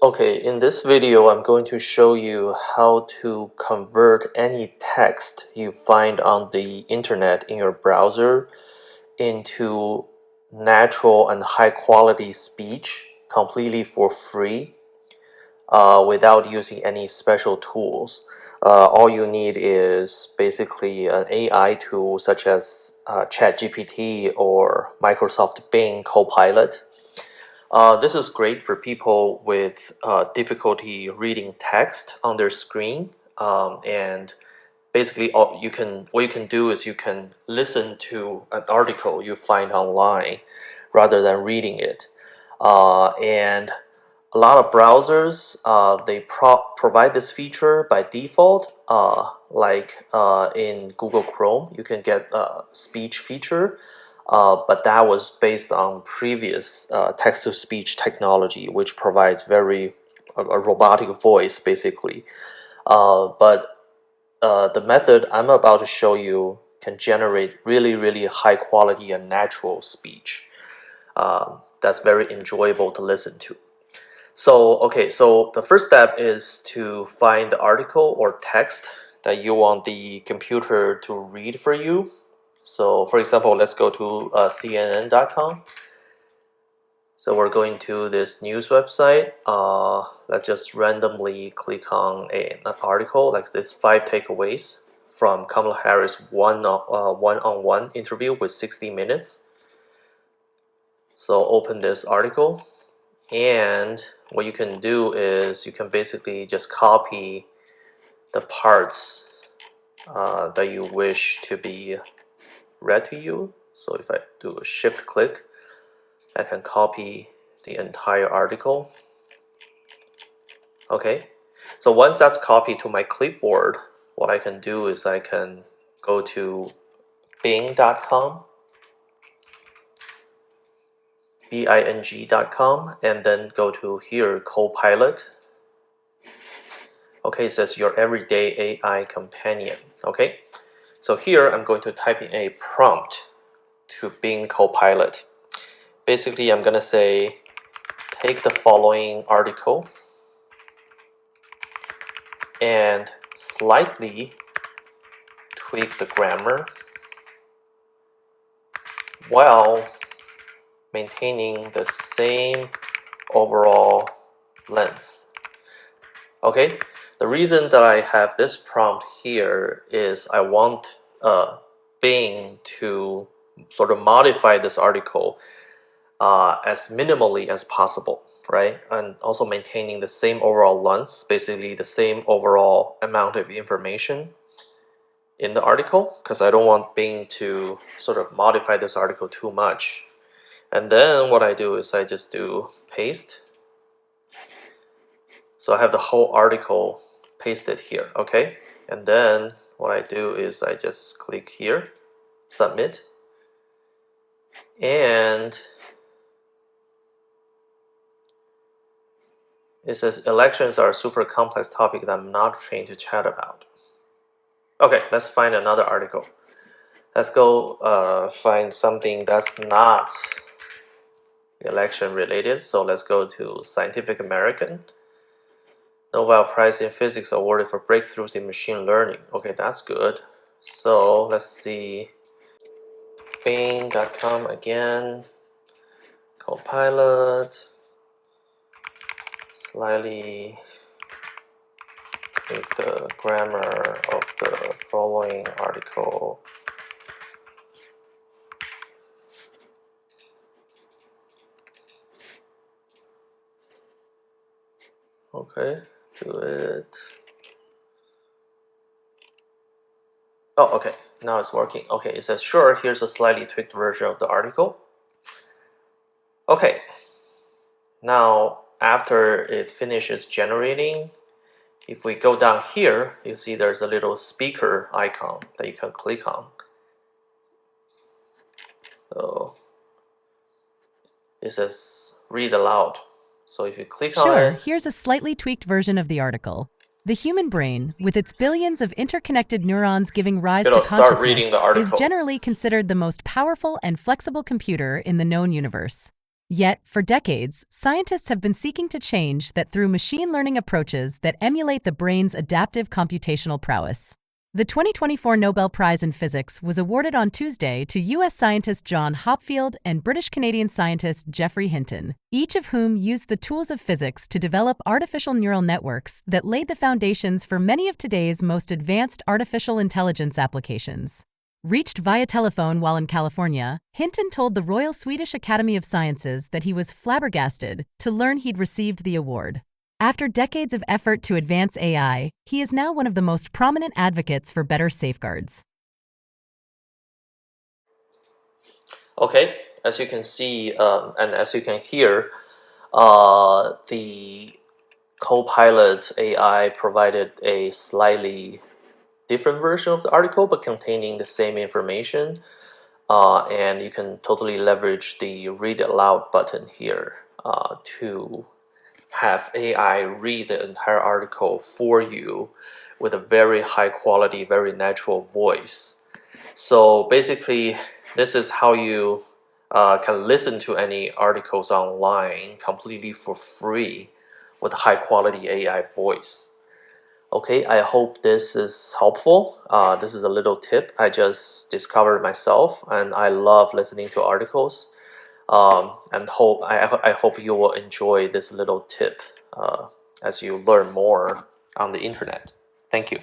Okay, in this video, I'm going to show you how to convert any text you find on the internet in your browser into natural and high quality speech completely for free without using any special tools. All you need is basically an AI tool such as ChatGPT or Microsoft Bing Copilot. This is great for people with difficulty reading text on their screen. And basically, what you can do is you can listen to an article you find online rather than reading it. And a lot of browsers they provide this feature by default. In Google Chrome, you can get a speech feature. But that was based on previous text-to-speech technology, which provides a robotic voice, basically. But the method I'm about to show you can generate really, really high quality and natural speech. That's very enjoyable to listen to. So the first step is to find the article or text that you want the computer to read for you. So for example, let's go to CNN.com. So we're going to this news website. Let's just randomly click on an article like this: 5 takeaways from Kamala Harris one-on-one interview with 60 Minutes. So open this article, and what you can do is you can basically just copy the parts that you wish to be read to you. So if I do a shift click, I can copy the entire article. Okay, so once that's copied to my clipboard, what I can do is I can go to Bing.com, Bing.com, and then go to here, Copilot. Okay, it says your everyday AI companion. Okay, so here I'm going to type in a prompt to Bing Copilot. Basically, I'm gonna say, take the following article and slightly tweak the grammar while maintaining the same overall length. Okay, the reason that I have this prompt here is I want Bing to sort of modify this article as minimally as possible, right? And also maintaining the same overall length, basically the same overall amount of information in the article, because I don't want Bing to sort of modify this article too much. And then what I do is I just do paste. So I have the whole article pasted here, okay? And then what I do is I just click here, submit, and it says elections are a super complex topic that I'm not trained to chat about. Okay, let's find another article. Let's go find something that's not election related. So let's go to Scientific American. Nobel Prize in Physics awarded for breakthroughs in machine learning. Okay, that's good. So let's see. Bing.com again. Copilot. Slightly tweak the grammar of the following article. Okay, do it. Oh, okay, now it's working. Okay, it says, sure, here's a slightly tweaked version of the article. Okay, now after it finishes generating, if we go down here, you see there's a little speaker icon that you can click on. So it says read aloud. So if you click on Sure, it, here's a slightly tweaked version of the article. The human brain, with its billions of interconnected neurons giving rise to start reading the consciousness, is article. generally considered the most powerful and flexible computer in the known universe. Yet, for decades, scientists have been seeking to change that through machine learning approaches that emulate the brain's adaptive computational prowess. The 2024 Nobel Prize in Physics was awarded on Tuesday to U.S. scientist John Hopfield and British-Canadian scientist Geoffrey Hinton, each of whom used the tools of physics to develop artificial neural networks that laid the foundations for many of today's most advanced artificial intelligence applications. Reached via telephone while in California, Hinton told the Royal Swedish Academy of Sciences that he was flabbergasted to learn he'd received the award. After decades of effort to advance AI, he is now one of the most prominent advocates for better safeguards. Okay, as you can see and as you can hear, the Copilot AI provided a slightly different version of the article, but containing the same information. And you can totally leverage the read it loud button here to have AI read the entire article for you with a very high quality, very natural voice. So basically, this is how you can listen to any articles online completely for free with high quality AI voice. Okay, I hope this is helpful. This is a little tip I just discovered myself, and I love listening to articles. And I hope you will enjoy this little tip as you learn more on the internet. Thank you.